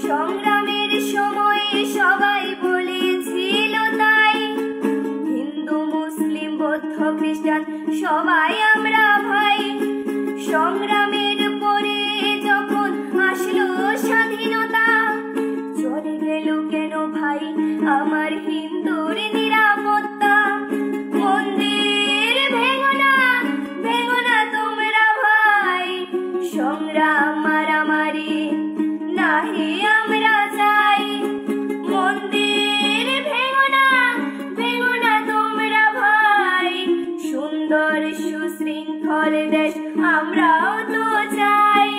সংগ্রামের সময়ে সবাই বলেছিল তাই, হিন্দু মুসলিম বৌদ্ধ খ্রিস্টান সবাই আমরা ভাই। সংগ্রামের পরে যখন আসলো স্বাধীনতা, চলে গেল কেন ভাই আমার হিন্দুর নিরাপত্তা? মন্দির ভেঙো না তোমরা ভাই, সংগ্রাম মারামারি নাহি আমরা চাই। মন্দির ভেঙো না তোমরা ভাই, সুন্দর সুশৃঙ্খল দেশ আমরাও তো চাই।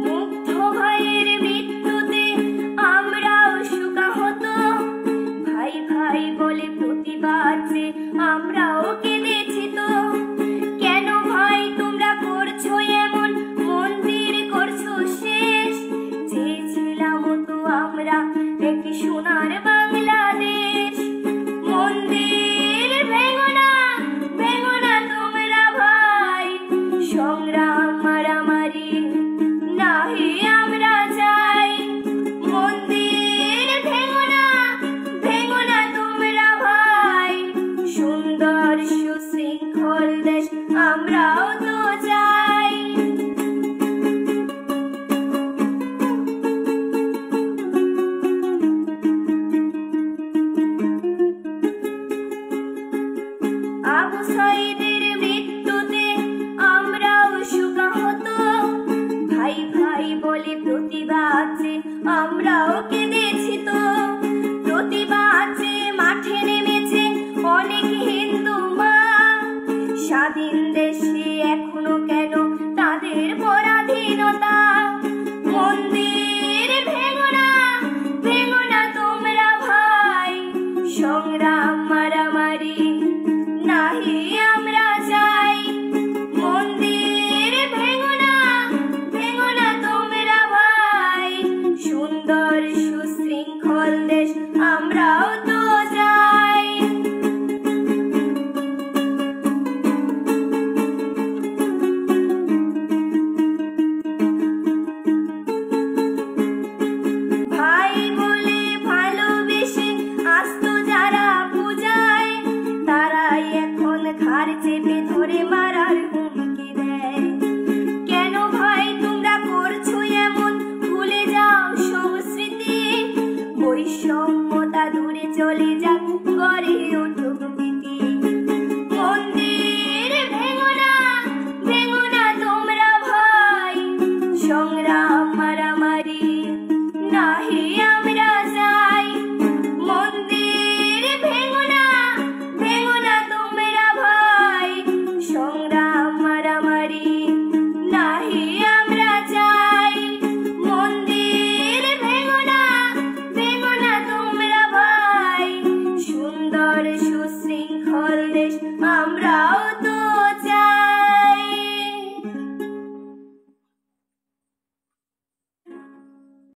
মুগ্ধ ভাইয়ের মৃত্যুতে আমরাও শোকাহত, ভাই ভাই বলে প্রতিবাদ যে আমরাও কেঁদেছি তো। কেন ভাই তোমরা করছো এমন, মন্দির করছো শেষ? চেয়েছিলাম তো আমরা এক সোনার বাংলাদেশ। মন্দির ভেঙো না তোমরা ভাই, সংগ্রাম মারামারি নাহি আমরা চাই। মন্দির ভেঙো না তোমরা ভাই, সুন্দর সুশৃঙ্খল দেশ আমরাও তো চাই। আবু সাঈদের মৃত্যুতে আমরাও শোকাহত, ভাই ভাই বলে প্রতিবাদ যে আমরাও কেঁদেছি তো। প্রতিবাদ যে মাঠে নেমেছে অনেক হিন্দু মা, স্বাধীন দেশে এখনো কেন তাদের পরাধীনতা? মন্দির ভেঙো না তোমরা ভাই, সংগ্রাম মারামারি নাহি আমরা চাই। মন্দির ভেঙো না তোমরা ভাই, সুন্দর সুশৃঙ্খল দেশ আমরাও তো চাই। ভাই বলে ভালোবেসে আসতো যারা পূজায়, তারাই এখন ঘাড় চেপে ধরে মারার হুমকি দেয়। কেন ভাই তোমরা করছো এমন, ভুলে যাও সংস্কৃতি? বৈষম্যতা দূরে চলে যাক, গড়ে উঠুক প্রীতি। মন্দির ভেঙো না তোমরা ভাই, সংগ্রাম মারামারি নাহি আমরা চাই। মন্দির ভেঙো না তোমরা ভাই, সংগ্রাম মারামারি নাহি আমরা চাই। মন্দির ভেঙো না তোমরা ভাই, সুন্দর সুশৃঙ্খল দেশ